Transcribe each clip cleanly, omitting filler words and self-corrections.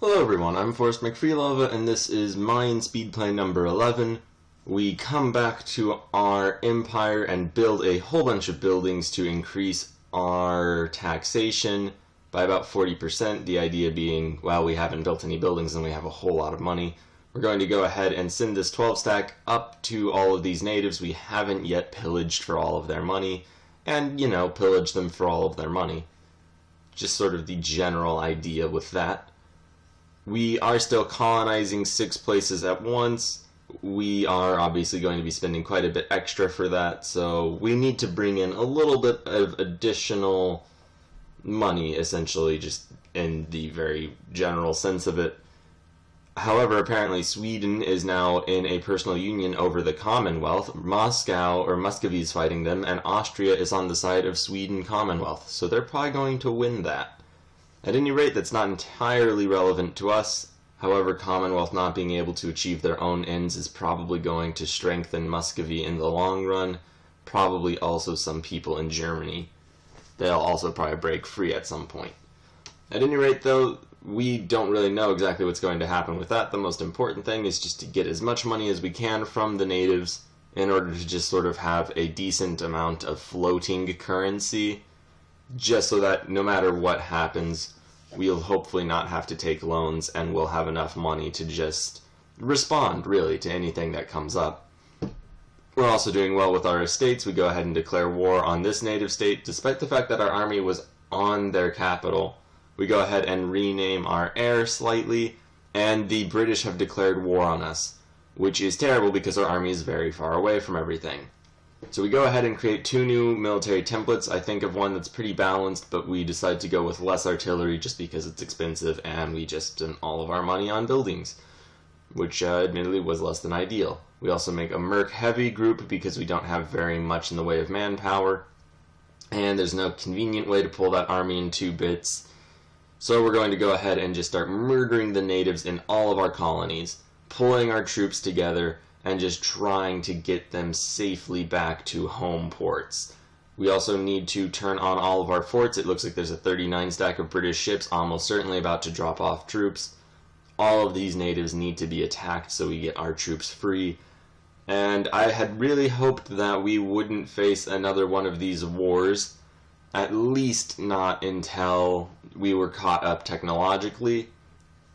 Hello everyone, I'm Forrest McFreelova, and this is Mayan Speedplay number 11. We come back to our empire and build a whole bunch of buildings to increase our taxation by about 40%, the idea being, well, we haven't built any buildings and we have a whole lot of money. We're going to go ahead and send this 12 stack up to all of these natives we haven't yet pillaged for all of their money, and, pillage them for all of their money. Just sort of the general idea with that. We are still colonizing 6 places at once. We are obviously going to be spending quite a bit extra for that, so we need to bring in a little bit of additional money, essentially, just in the very general sense of it. However, apparently Sweden is now in a personal union over the Commonwealth. Muscovy is fighting them, and Austria is on the side of Sweden Commonwealth, so they're probably going to win that. At any rate, that's not entirely relevant to us. However, Commonwealth not being able to achieve their own ends is probably going to strengthen Muscovy in the long run, probably also some people in Germany. They'll also probably break free at some point. At any rate, though, we don't really know exactly what's going to happen with that. The most important thing is just to get as much money as we can from the natives in order to just sort of have a decent amount of floating currency, just so that no matter what happens, we'll hopefully not have to take loans and we'll have enough money to just respond, really, to anything that comes up. We're also doing well with our estates. We go ahead and declare war on this native state. Despite the fact that our army was on their capital, we go ahead and rename our heir slightly, and the British have declared war on us, which is terrible because our army is very far away from everything. So we go ahead and create 2 new military templates. I think of one that's pretty balanced, but we decide to go with less artillery just because it's expensive, and we just spent all of our money on buildings, which admittedly was less than ideal. We also make a merc heavy group because we don't have very much in the way of manpower, and there's no convenient way to pull that army in 2 bits. So we're going to go ahead and just start murdering the natives in all of our colonies, pulling our troops together, and just trying to get them safely back to home ports. We also need to turn on all of our forts. It looks like there's a 39 stack of British ships almost certainly about to drop off troops. All of these natives need to be attacked so we get our troops free. And I had really hoped that we wouldn't face another one of these wars, at least not until we were caught up technologically.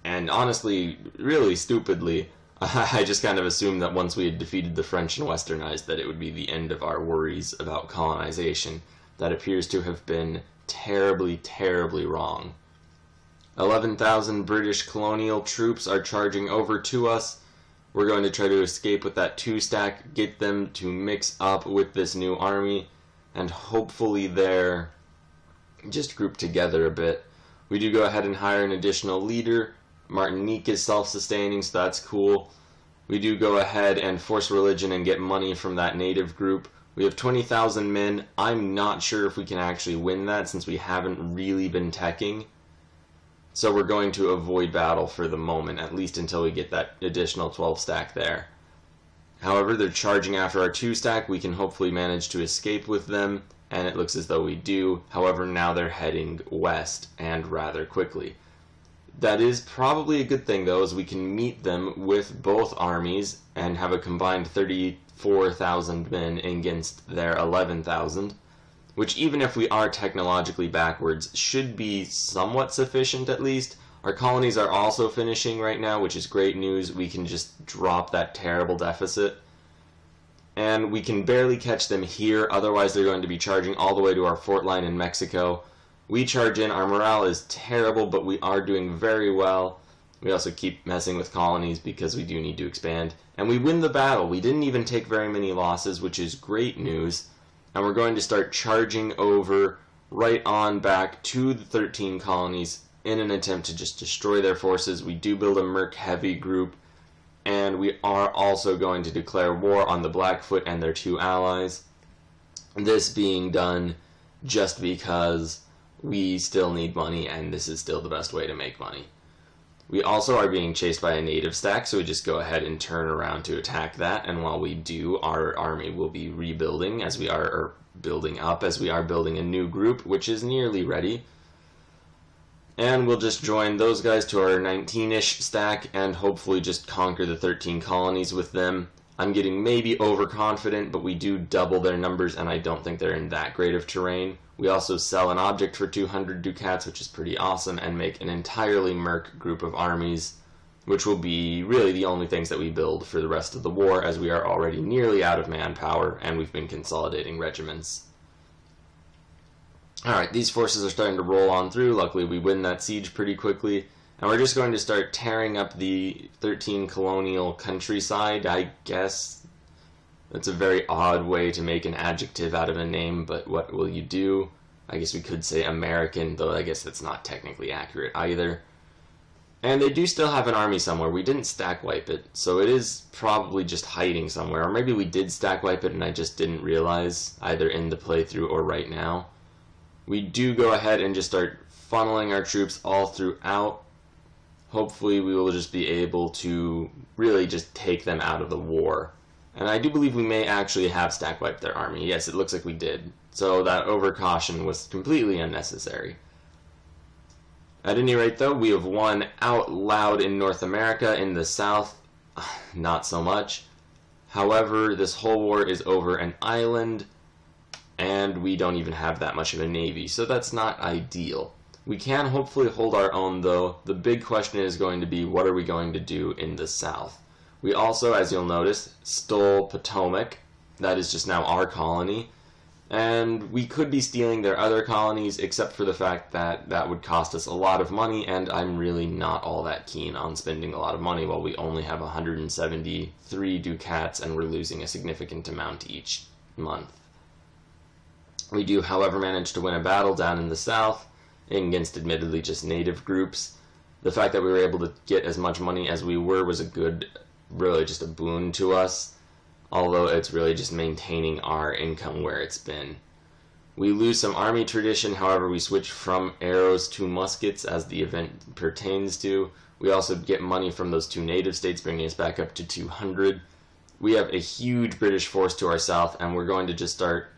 And honestly, really stupidly, I just kind of assumed that once we had defeated the French and westernized that it would be the end of our worries about colonization. That appears to have been terribly, terribly wrong. 11,000 British colonial troops are charging over to us. We're going to try to escape with that 2 stack, get them to mix up with this new army, and hopefully they're just grouped together a bit. We do go ahead and hire an additional leader. Martinique is self-sustaining, so that's cool. We do go ahead and force religion and get money from that native group. We have 20,000 men. I'm not sure if we can actually win that since we haven't really been teching. So we're going to avoid battle for the moment, at least until we get that additional 12 stack there. However, they're charging after our 2 stack. We can hopefully manage to escape with them, and it looks as though we do. However, now they're heading west, and rather quickly. That is probably a good thing, though, as we can meet them with both armies and have a combined 34,000 men against their 11,000, which, even if we are technologically backwards, should be somewhat sufficient at least. Our colonies are also finishing right now, which is great news. We can just drop that terrible deficit. And we can barely catch them here, otherwise they're going to be charging all the way to our fort line in Mexico. We charge in, our morale is terrible, but we are doing very well. We also keep messing with colonies because we do need to expand. And we win the battle. We didn't even take very many losses, which is great news. And we're going to start charging over right on back to the 13 colonies in an attempt to just destroy their forces. We do build a merc heavy group, and we are also going to declare war on the Blackfoot and their 2 allies. This being done just because we still need money, and this is still the best way to make money. We also are being chased by a native stack, so we just go ahead and turn around to attack that, and while we do, our army will be rebuilding as we are building up, as we are building a new group, which is nearly ready. And we'll just join those guys to our 19-ish stack and hopefully just conquer the 13 colonies with them. I'm getting maybe overconfident, but we do double their numbers, and I don't think they're in that great of terrain. We also sell an object for 200 ducats, which is pretty awesome, and make an entirely merc group of armies, which will be really the only things that we build for the rest of the war, as we are already nearly out of manpower, and we've been consolidating regiments. Alright, these forces are starting to roll on through. Luckily, we win that siege pretty quickly. And we're just going to start tearing up the 13 colonial countryside, I guess. That's a very odd way to make an adjective out of a name, but what will you do? I guess we could say American, though I guess that's not technically accurate either. And they do still have an army somewhere. We didn't stack wipe it, so it is probably just hiding somewhere. Or maybe we did stack wipe it and I just didn't realize, either in the playthrough or right now. We do go ahead and just start funneling our troops all throughout. Hopefully we will just be able to really just take them out of the war. And I do believe we may actually have stack wiped their army. Yes, it looks like we did. So that overcaution was completely unnecessary. At any rate, though, we have won out loud in North America. In the South, not so much. However, this whole war is over an island, and we don't even have that much of a navy, so that's not ideal. We can hopefully hold our own, though. The big question is going to be, what are we going to do in the South? We also, as you'll notice, stole Potomac. That is just now our colony. And we could be stealing their other colonies, except for the fact that that would cost us a lot of money, and I'm really not all that keen on spending a lot of money while we only have 173 ducats and we're losing a significant amount each month. We do, however, manage to win a battle down in the South, against admittedly just native groups. The fact that we were able to get as much money as we were was a good, really just a boon to us, although it's really just maintaining our income where it's been. We lose some army tradition, however we switch from arrows to muskets as the event pertains to. We also get money from those two native states, bringing us back up to 200. We have a huge British force to our south, and we're going to just start...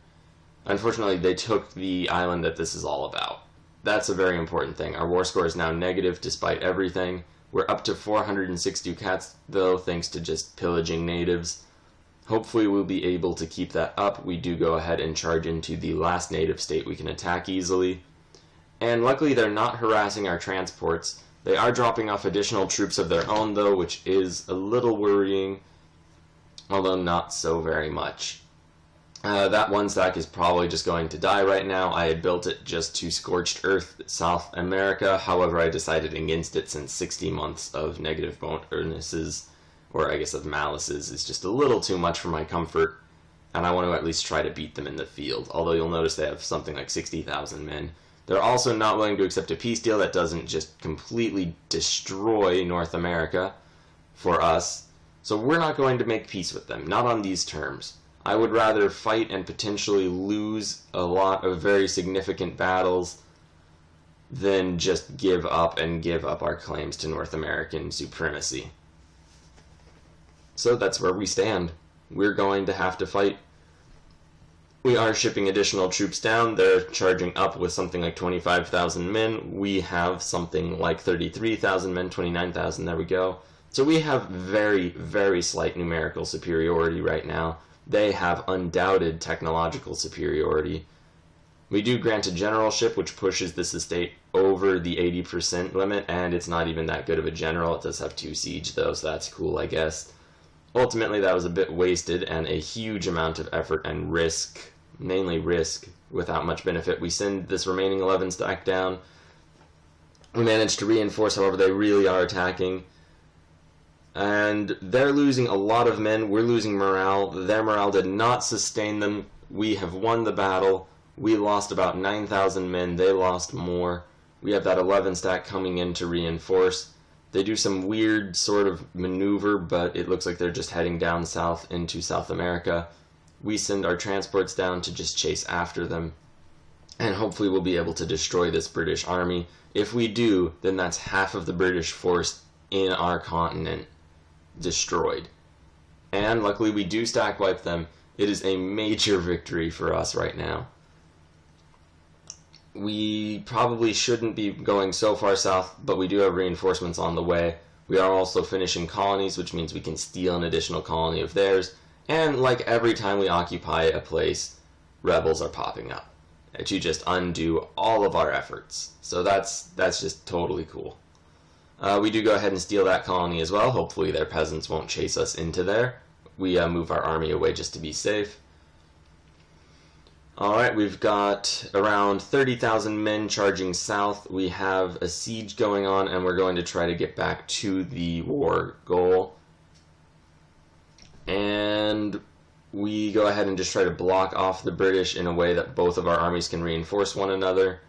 Unfortunately, they took the island that this is all about. That's a very important thing. Our war score is now negative despite everything. We're up to 406 ducats, though, thanks to just pillaging natives. Hopefully we'll be able to keep that up. We do go ahead and charge into the last native state we can attack easily. And luckily they're not harassing our transports. They are dropping off additional troops of their own, though, which is a little worrying, although not so very much. That one stack is probably just going to die right now. I had built it just to Scorched Earth South America, however I decided against it since 60 months of negative bonuses, or I guess of malices, is just a little too much for my comfort, and I want to at least try to beat them in the field, although you'll notice they have something like 60,000 men. They're also not willing to accept a peace deal that doesn't just completely destroy North America for us, so we're not going to make peace with them, not on these terms. I would rather fight and potentially lose a lot of very significant battles than just give up our claims to North American supremacy. So that's where we stand. We're going to have to fight. We are shipping additional troops down. They're charging up with something like 25,000 men. We have something like 33,000 men, 29,000, there we go. So we have very, very slight numerical superiority right now. They have undoubted technological superiority. We do grant a generalship, which pushes this estate over the 80% limit, and it's not even that good of a general. It does have 2 siege, though, so that's cool, I guess. Ultimately, that was a bit wasted, and a huge amount of effort and risk, mainly risk, without much benefit. We send this remaining 11 stack down. We managed to reinforce, however, they really are attacking. And they're losing a lot of men. We're losing morale. Their morale did not sustain them. We have won the battle. We lost about 9,000 men. They lost more. We have that 11 stack coming in to reinforce. They do some weird sort of maneuver, but it looks like they're just heading down south into South America. We send our transports down to just chase after them. And hopefully we'll be able to destroy this British army. If we do, then that's half of the British force in our continent destroyed. And luckily we do stack wipe them. It is a major victory for us right now. we probably shouldn't be going so far south, but we do have reinforcements on the way. We are also finishing colonies, which means we can steal an additional colony of theirs. And like every time we occupy a place, rebels are popping up to just undo all of our efforts. So that's just totally cool. We do go ahead and steal that colony as well. Hopefully their peasants won't chase us into there. We move our army away just to be safe. Alright, we've got around 30,000 men charging south. We have a siege going on, and we're going to try to get back to the war goal. And we go ahead and just try to block off the British in a way that both of our armies can reinforce one another.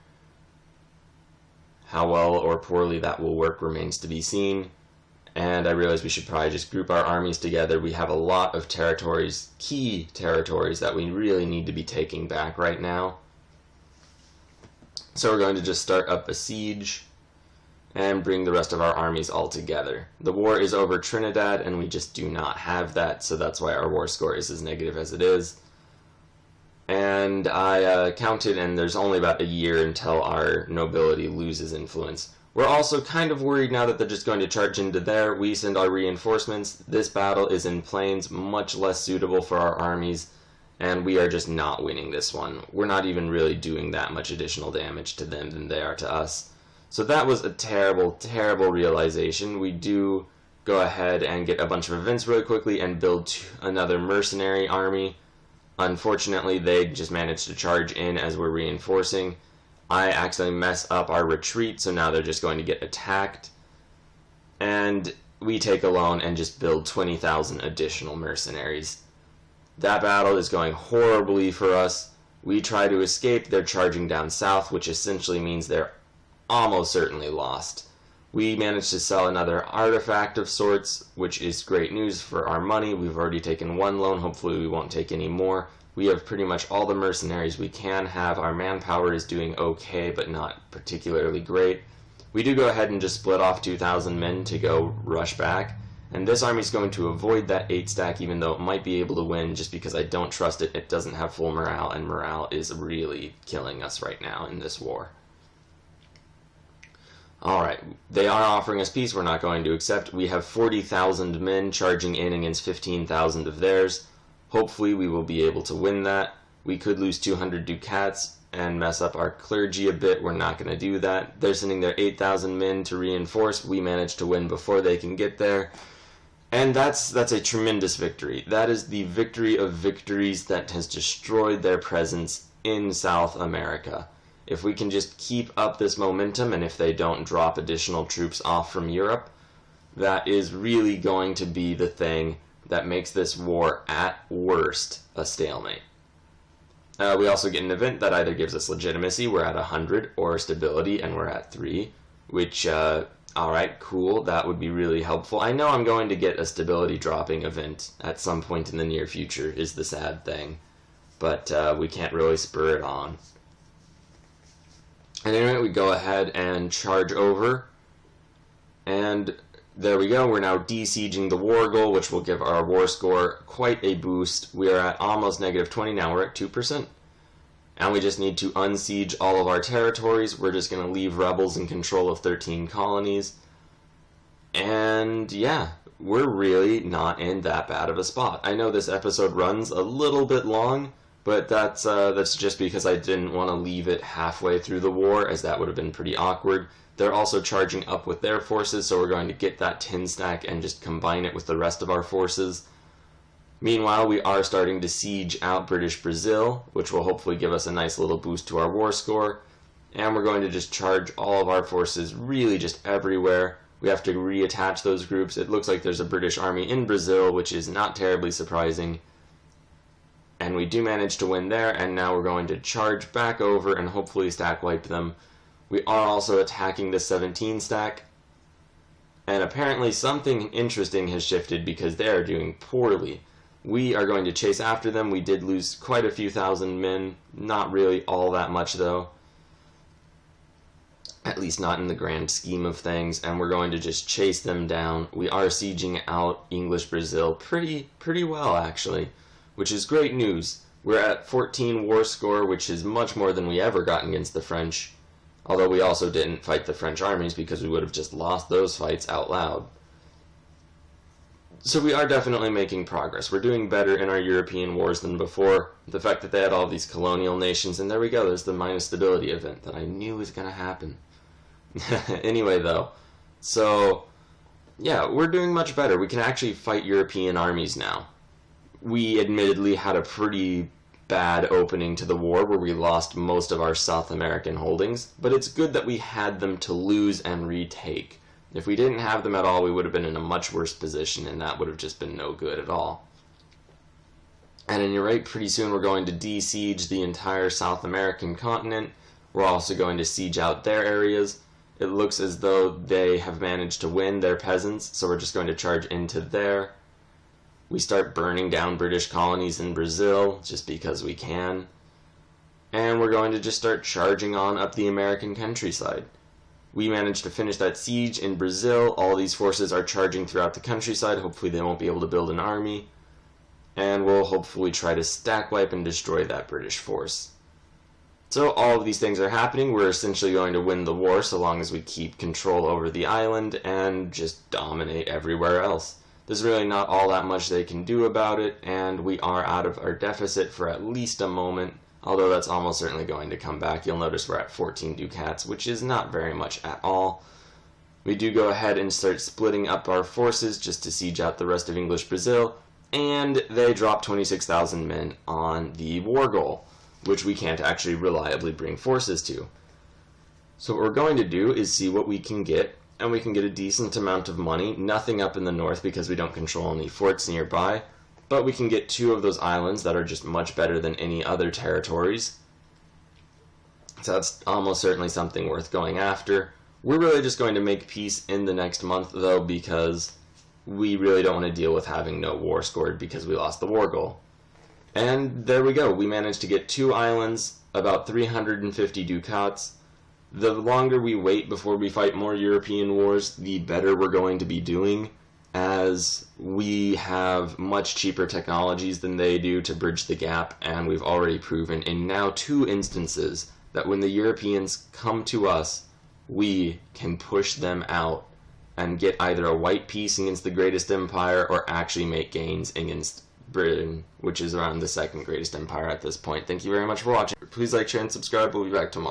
How well or poorly that will work remains to be seen. And I realize we should probably just group our armies together. We have a lot of territories, key territories, that we really need to be taking back right now. So we're going to just start up a siege and bring the rest of our armies all together. The war is over Trinidad, and we just do not have that, so that's why our war score is as negative as it is. And I counted, and there's only about a year until our nobility loses influence. We're also kind of worried now that they're just going to charge into there. We send our reinforcements. This battle is in plains, much less suitable for our armies, and we are just not winning this one. We're not even really doing that much additional damage to them than they are to us. So that was a terrible, terrible realization. We do go ahead and get a bunch of events really quickly and build another mercenary army. Unfortunately, they just managed to charge in as we're reinforcing. I accidentally mess up our retreat, so now they're just going to get attacked. And we take a loan and just build 20,000 additional mercenaries. That battle is going horribly for us. We try to escape. They're charging down south, which essentially means they're almost certainly lost. We managed to sell another artifact of sorts, which is great news for our money. We've already taken one loan. Hopefully we won't take any more. We have pretty much all the mercenaries we can have. Our manpower is doing okay, but not particularly great. We do go ahead and just split off 2,000 men to go rush back. And this army is going to avoid that 8 stack, even though it might be able to win, just because I don't trust it. It doesn't have full morale, and morale is really killing us right now in this war. Alright, they are offering us peace. We're not going to accept. We have 40,000 men charging in against 15,000 of theirs. Hopefully we will be able to win that. We could lose 200 ducats and mess up our clergy a bit. We're not going to do that. They're sending their 8,000 men to reinforce. We managed to win before they can get there. And that's a tremendous victory. That is the victory of victories that has destroyed their presence in South America. If we can just keep up this momentum, and if they don't drop additional troops off from Europe, that is really going to be the thing that makes this war, at worst, a stalemate. We also get an event that either gives us legitimacy, we're at 100, or stability, and we're at 3, which, alright, cool, that would be really helpful. I know I'm going to get a stability dropping event at some point in the near future, is the sad thing, but we can't really spur it on. And anyway, we go ahead and charge over, and there we go. We're now de-sieging the war goal, which will give our war score quite a boost. We are at almost negative 20, now we're at 2%. And we just need to unsiege all of our territories. We're just going to leave rebels in control of 13 colonies. And yeah, we're really not in that bad of a spot. I know this episode runs a little bit long, but that's just because I didn't want to leave it halfway through the war, as that would have been pretty awkward. They're also charging up with their forces, so we're going to get that 10 stack and just combine it with the rest of our forces. Meanwhile, we are starting to siege out British Brazil, which will hopefully give us a nice little boost to our war score. And we're going to just charge all of our forces really just everywhere. We have to reattach those groups. It looks like there's a British army in Brazil, which is not terribly surprising. And we do manage to win there, and now we're going to charge back over and hopefully stack wipe them. We are also attacking the 17 stack, and apparently something interesting has shifted because they are doing poorly. We are going to chase after them. We did lose quite a few thousand men, not really all that much though, at least not in the grand scheme of things, and we're going to just chase them down. We are sieging out English Brazil pretty well actually, which is great news. We're at 14 war score, which is much more than we ever got against the French, although we also didn't fight the French armies because we would have just lost those fights out loud. So we are definitely making progress. We're doing better in our European wars than before. The fact that they had all these colonial nations, and there we go, there's the minus stability event that I knew was going to happen. Anyway, though, so yeah, we're doing much better. We can actually fight European armies now. We admittedly had a pretty bad opening to the war where we lost most of our South American holdings, but it's good that we had them to lose and retake. If we didn't have them at all, we would have been in a much worse position, and that would have just been no good at all. And you're right, pretty soon we're going to de-siege the entire South American continent. We're also going to siege out their areas. It looks as though they have managed to win their peasants, so we're just going to charge into there. We start burning down British colonies in Brazil, just because we can. And we're going to just start charging on up the American countryside. We managed to finish that siege in Brazil. All these forces are charging throughout the countryside. Hopefully they won't be able to build an army. And we'll hopefully try to stack wipe and destroy that British force. So all of these things are happening. We're essentially going to win the war so long as we keep control over the island and just dominate everywhere else. There's really not all that much they can do about it, and we are out of our deficit for at least a moment, although that's almost certainly going to come back. You'll notice we're at 14 ducats, which is not very much at all. We do go ahead and start splitting up our forces just to siege out the rest of English Brazil, and they drop 26,000 men on the war goal, which we can't actually reliably bring forces to. So what we're going to do is see what we can get, and we can get a decent amount of money. Nothing up in the north because we don't control any forts nearby, but we can get 2 of those islands that are just much better than any other territories. So that's almost certainly something worth going after. We're really just going to make peace in the next month, though, because we really don't want to deal with having no war scored because we lost the war goal. And there we go. We managed to get 2 islands, about 350 ducats. The longer we wait before we fight more European wars, the better we're going to be doing, as we have much cheaper technologies than they do to bridge the gap, and we've already proven in now 2 instances that when the Europeans come to us, we can push them out and get either a white peace against the greatest empire or actually make gains against Britain, which is around the 2nd greatest empire at this point. Thank you very much for watching. Please like, share, and subscribe. We'll be back tomorrow.